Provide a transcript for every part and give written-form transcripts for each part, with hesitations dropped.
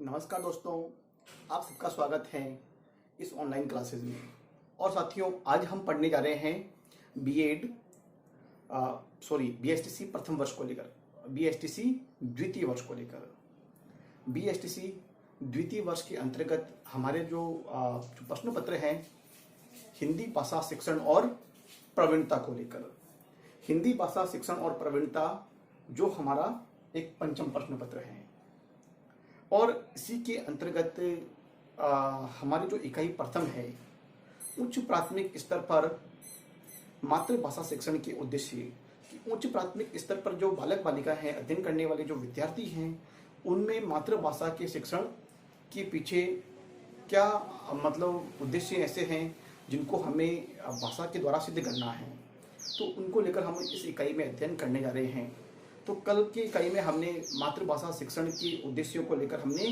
नमस्कार दोस्तों, आप सबका स्वागत है इस ऑनलाइन क्लासेस में। और साथियों, आज हम पढ़ने जा रहे हैं बीएड बीएसटीसी प्रथम वर्ष को लेकर, बीएसटीसी द्वितीय वर्ष को लेकर। बीएसटीसी द्वितीय वर्ष के अंतर्गत हमारे जो प्रश्न पत्र हैं हिंदी भाषा शिक्षण और प्रवीणता को लेकर। हिंदी भाषा शिक्षण और प्रवीणता जो हमारा एक पंचम प्रश्न पत्र है, और इसी के अंतर्गत हमारी जो इकाई प्रथम है, उच्च प्राथमिक स्तर पर मातृभाषा शिक्षण के उद्देश्य। उच्च प्राथमिक स्तर पर जो बालक बालिका हैं, अध्ययन करने वाले जो विद्यार्थी हैं, उनमें मातृभाषा के शिक्षण के पीछे क्या मतलब उद्देश्य ऐसे हैं जिनको हमें भाषा के द्वारा सिद्ध करना है, तो उनको लेकर हम इस इकाई में अध्ययन करने जा रहे हैं। तो कल की इकाई में हमने मातृभाषा शिक्षण के उद्देश्यों को लेकर हमने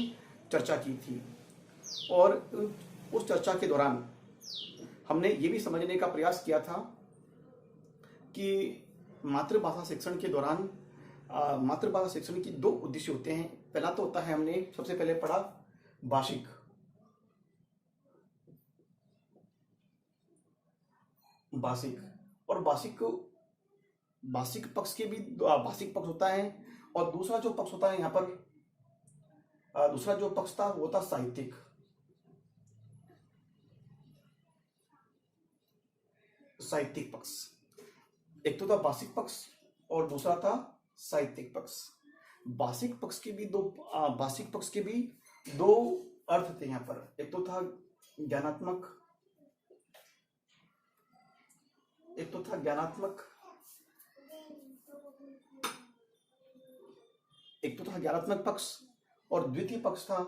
चर्चा की थी, और उस चर्चा के दौरान हमने ये भी समझने का प्रयास किया था कि मातृभाषा शिक्षण के दौरान मातृभाषा शिक्षण की दो उद्देश्य होते हैं। पहला तो होता है, हमने सबसे पहले पढ़ा भाषिक, और भाषिक पक्ष के भी भाषिक पक्ष होता है, और दूसरा जो पक्ष होता है यहाँ पर, दूसरा जो पक्ष था वो था साहित्यिक। पक्ष, एक तो था भाषिक पक्ष और दूसरा था साहित्यिक पक्ष। भाषिक पक्ष के भी दो अर्थ थे यहाँ पर। एक तो था ज्ञानात्मक, पक्ष, और द्वितीय पक्ष था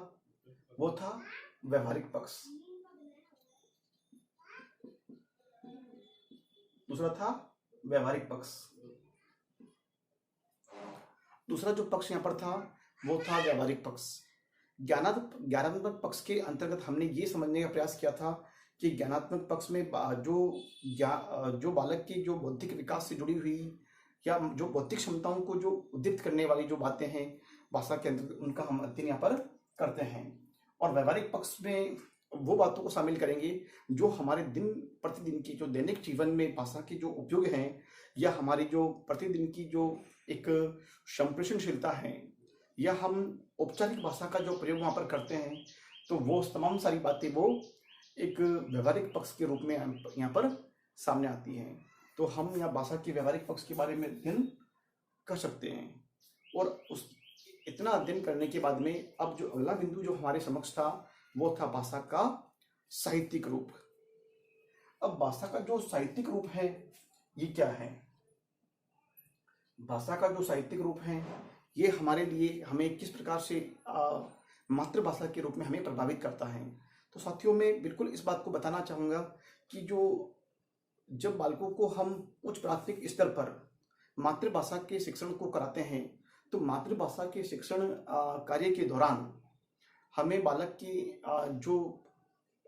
वो था व्यवहारिक पक्ष। दूसरा था व्यवहारिक पक्ष। दूसरा जो पक्ष यहाँ पर था वो था व्यवहारिक पक्ष। ज्ञानात्मक पक्ष के अंतर्गत हमने ये समझने का प्रयास किया था कि ज्ञानात्मक पक्ष में जो बालक की जो बौद्धिक विकास से जुड़ी हुई या जो बौद्धिक क्षमताओं को जो उद्दीप्त करने वाली जो बातें हैं भाषा के अंतर्गत, उनका हम अध्ययन यहाँ पर करते हैं। और व्यवहारिक पक्ष में वो बातों को शामिल करेंगे जो हमारे दिन प्रतिदिन की जो दैनिक जीवन में भाषा के जो उपयोग हैं, या हमारी जो प्रतिदिन की जो एक संप्रेषणशीलता है, या हम औपचारिक भाषा का जो प्रयोग वहाँ पर करते हैं, तो वो तमाम सारी बातें वो एक व्यवहारिक पक्ष के रूप में यहाँ पर सामने आती हैं। तो हम यहाँ भाषा के व्यवहारिक पक्ष के बारे में अध्ययन कर सकते हैं। और उस इतना अध्ययन करने के बाद में अब जो अगला बिंदु जो हमारे समक्ष था वो था भाषा का साहित्यिक रूप। अब भाषा का जो साहित्यिक रूप है ये क्या है? भाषा का जो साहित्यिक रूप है ये हमारे लिए हमें किस प्रकार से मातृभाषा के रूप में हमें प्रभावित करता है। तो साथियों, मैं बिल्कुल इस बात को बताना चाहूँगा कि जब बालकों को हम उच्च प्राथमिक स्तर पर मातृभाषा के शिक्षण को कराते हैं, तो मातृभाषा के शिक्षण कार्य के दौरान हमें बालक की जो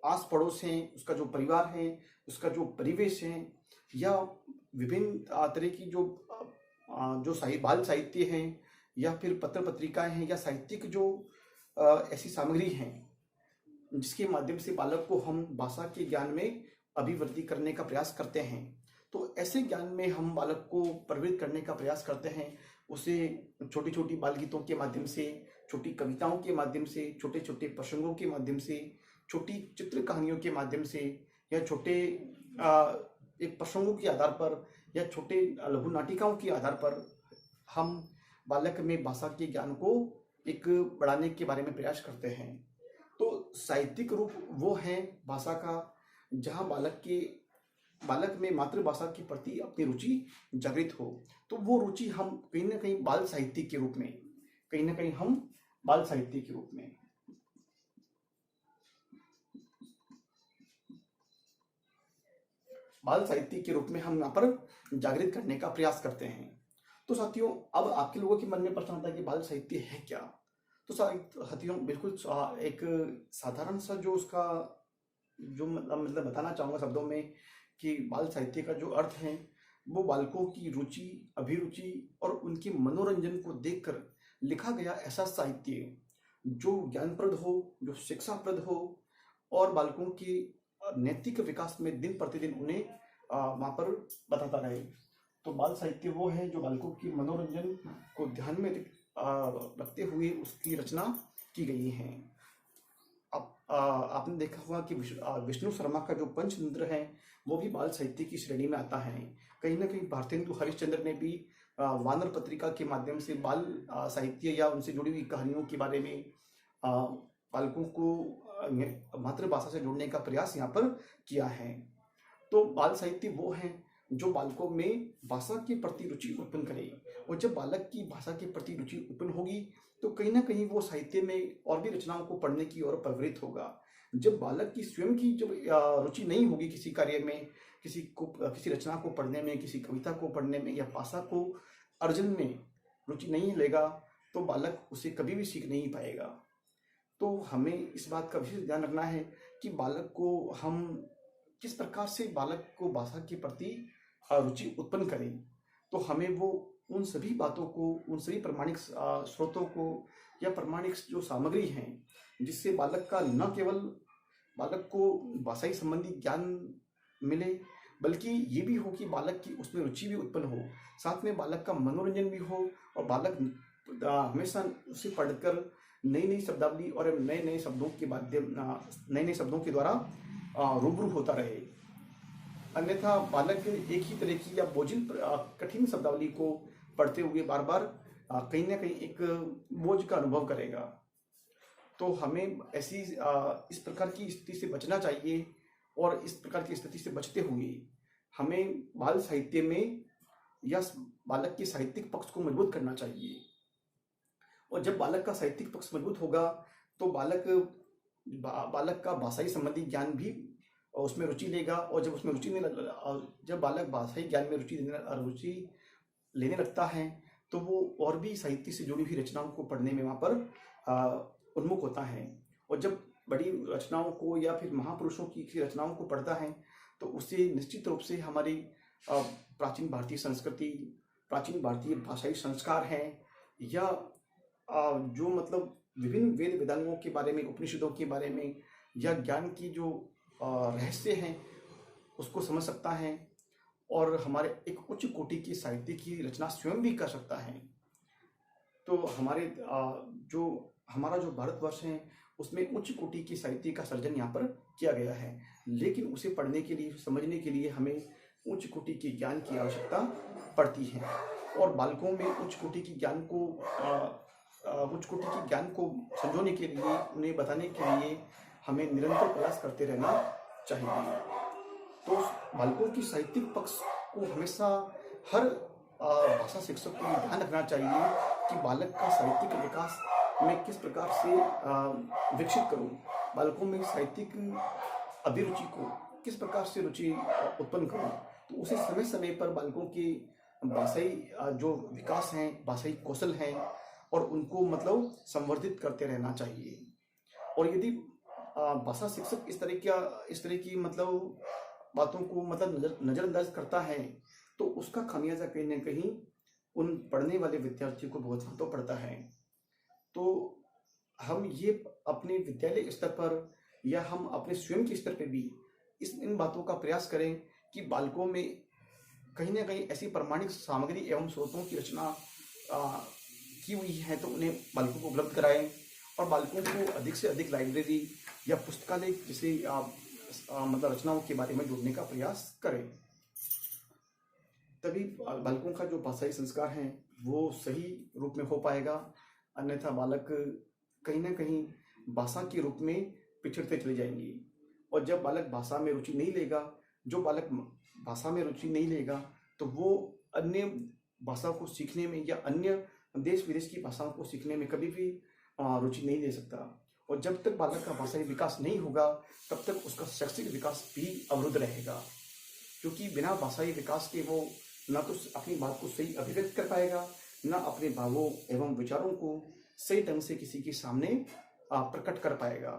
आस पड़ोस हैं, उसका जो परिवार है, उसका जो परिवेश है, या विभिन्न तरह की जो बाल साहित्य हैं, या फिर पत्र पत्रिकाएं हैं, या साहित्यिक जो ऐसी सामग्री हैं जिसके माध्यम से बालक को हम भाषा के ज्ञान में अभिवृद्धि करने का प्रयास करते हैं, तो ऐसे ज्ञान में हम बालक को प्रवृत्त करने का प्रयास करते हैं। उसे छोटी छोटी बाल गीतों के माध्यम से, छोटी कविताओं के माध्यम से, छोटे छोटे प्रसंगों के माध्यम से, छोटी चित्र कहानियों के माध्यम से, या छोटे एक प्रसंगों के आधार पर, या छोटे लघु नाटिकाओं के आधार पर हम बालक में भाषा के ज्ञान को एक बढ़ाने के बारे में प्रयास करते हैं। तो साहित्यिक रूप वो है भाषा का जहाँ बालक में मातृभाषा के प्रति अपनी रुचि जागृत हो। तो वो रुचि हम कहीं ना कहीं बाल साहित्य के रूप में हम यहाँ पर जागृत करने का प्रयास करते हैं। तो साथियों, अब आपके लोगों के मन में प्रश्न आता है कि बाल साहित्य है क्या? तो साथियों, बिल्कुल एक साधारण सा जो उसका जो मतलब बताना चाहूँगा शब्दों में कि बाल साहित्य का जो अर्थ है वो बालकों की रुचि, अभिरुचि और उनके मनोरंजन को देखकर लिखा गया ऐसा साहित्य जो ज्ञानप्रद हो, जो शिक्षाप्रद हो और बालकों के नैतिक विकास में दिन प्रतिदिन उन्हें वहाँ पर बताता रहे। तो बाल साहित्य वो है जो बालकों की मनोरंजन को ध्यान में रखते हुए उसकी रचना की गई है। अब आपने देखा होगा कि विष्णु शर्मा का जो पंचतंत्र है वो भी बाल साहित्य की श्रेणी में आता है। कहीं ना कहीं भारतेंदु हरिश्चंद्र ने भी वानर पत्रिका के माध्यम से बाल साहित्य या उनसे जुड़ी हुई कहानियों के बारे में बालकों को मातृभाषा से जोड़ने का प्रयास यहाँ पर किया है। तो बाल साहित्य वो है जो बालकों में भाषा के प्रति रुचि उत्पन्न करे, और जब बालक की भाषा के प्रति रुचि उत्पन्न होगी तो कहीं ना कहीं वो साहित्य में और भी रचनाओं को पढ़ने की ओर प्रवृत्त होगा। जब बालक की स्वयं की जब रुचि नहीं होगी किसी कार्य में, किसी रचना को पढ़ने में, किसी कविता को पढ़ने में या भाषा को अर्जन में रुचि नहीं लेगा तो बालक उसे कभी भी सीख नहीं पाएगा। तो हमें इस बात का विशेष ध्यान रखना है कि बालक को हम किस प्रकार से बालक को भाषा के प्रति रुचि उत्पन्न करें। तो हमें वो उन सभी बातों को, उन सभी प्रमाणिक स्रोतों को या प्रमाणिक जो सामग्री हैं जिससे बालक का न केवल बालक को भाषाई संबंधी ज्ञान मिले बल्कि ये भी हो कि बालक की उसमें रुचि भी उत्पन्न हो, साथ में बालक का मनोरंजन भी हो और बालक हमेशा उसे पढ़कर नई नई शब्दावली और नए नए शब्दों के माध्यम नए नए शब्दों के द्वारा रूबरू होता रहे। अन्यथा बालक एक ही तरह की या बोझिल कठिन शब्दावली को पढ़ते हुए बार बार कहीं ना कहीं एक बोझ का अनुभव करेगा। तो हमें ऐसी इस प्रकार की स्थिति से बचना चाहिए और इस प्रकार की स्थिति से बचते हुए हमें बाल साहित्य में या बालक के साहित्यिक पक्ष को मजबूत करना चाहिए। और जब बालक का साहित्यिक पक्ष मजबूत होगा तो बालक का भाषाई संबंधी ज्ञान भी उसमें रुचि लेगा, और जब उसमें जब बालक भाषाई ज्ञान में रुचि लेने लगता है तो वो और भी साहित्य से जुड़ी हुई रचनाओं को पढ़ने में वहाँ पर उन्मुख होता है। और जब बड़ी रचनाओं को या फिर महापुरुषों की रचनाओं को पढ़ता है तो उससे निश्चित रूप से हमारी प्राचीन भारतीय संस्कृति, प्राचीन भारतीय भाषाई संस्कार हैं या जो मतलब विभिन्न वेद वेदांगों के बारे में, उपनिषदों के बारे में या ज्ञान की जो रहस्य हैं उसको समझ सकता है और हमारे एक उच्च कोटि की साहित्य की रचना स्वयं भी कर सकता है। तो हमारा जो भारतवर्ष है उसमें उच्च कोटि की साहित्य का सर्जन यहाँ पर किया गया है, लेकिन उसे पढ़ने के लिए, समझने के लिए हमें उच्च कोटि के ज्ञान की आवश्यकता पड़ती है। और बालकों में उच्च कोटि की ज्ञान को संजोने के लिए, उन्हें बताने के लिए हमें निरंतर प्रयास करते रहना चाहिए। तो बालकों की साहित्यिक पक्ष को हमेशा हर भाषा शिक्षक को ध्यान रखना चाहिए कि बालक का साहित्यिक विकास मैं किस प्रकार से विकसित करूं, बालकों में साहित्यिक अभिरुचि को किस प्रकार से रुचि उत्पन्न करूं। तो उसे समय समय पर बालकों के भाषाई जो विकास हैं, भाषाई कौशल हैं और उनको मतलब संवर्धित करते रहना चाहिए। और यदि भाषा शिक्षक इस तरह की मतलब बातों को मतलब नजरअंदाज करता है तो उसका खामियाजा कहीं ना कहीं उन पढ़ने वाले विद्यार्थियों को भुगतना तो पड़ता है। तो हम ये अपने विद्यालय स्तर पर या हम अपने स्वयं के स्तर पर भी इन बातों का प्रयास करें कि बालकों में कहीं ना कहीं ऐसी प्रमाणिक सामग्री एवं स्रोतों की रचना की हुई है तो उन्हें बालकों को उपलब्ध कराएं और बालकों को अधिक से अधिक लाइब्रेरी या पुस्तकालय जैसे मतलब रचनाओं के बारे में जोड़ने का प्रयास करें। तभी बालकों का जो भाषाई संस्कार है वो सही रूप में हो पाएगा। अन्यथा बालक कहीं ना कहीं भाषा के रूप में पिछड़ते चले जाएंगे। और जब बालक भाषा में रुचि नहीं लेगा, जो बालक भाषा में रुचि नहीं लेगा तो वो अन्य भाषा को सीखने में या अन्य देश विदेश की भाषाओं को सीखने में कभी भी रुचि नहीं ले सकता। और जब तक बालक का भाषाई विकास नहीं होगा तब तक उसका शैक्षिक विकास भी अवरुद्ध रहेगा, क्योंकि बिना भाषाई विकास के वो न तो अपनी बात को सही अभिव्यक्त कर पाएगा, न अपने भावों एवं विचारों को सही ढंग से किसी के सामने प्रकट कर पाएगा।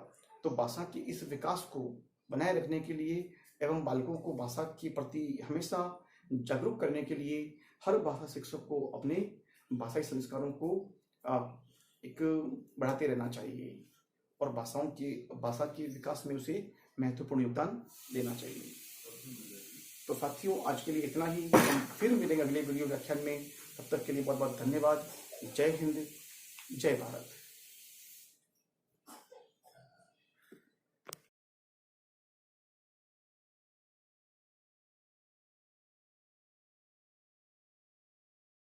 तो भाषा के इस विकास को बनाए रखने के लिए एवं बालकों को भाषा के प्रति हमेशा जागरूक करने के लिए हर भाषा शिक्षक को अपने भाषाई संस्कारों को एक बढ़ाते रहना चाहिए और भाषा के विकास में उसे महत्वपूर्ण योगदान देना चाहिए। तो साथियों, आज के लिए इतना ही। हम फिर मिलेंगे अगले वीडियो व्याख्यान में। तब तक के लिए बहुत बहुत धन्यवाद। जय हिंद, जय भारत।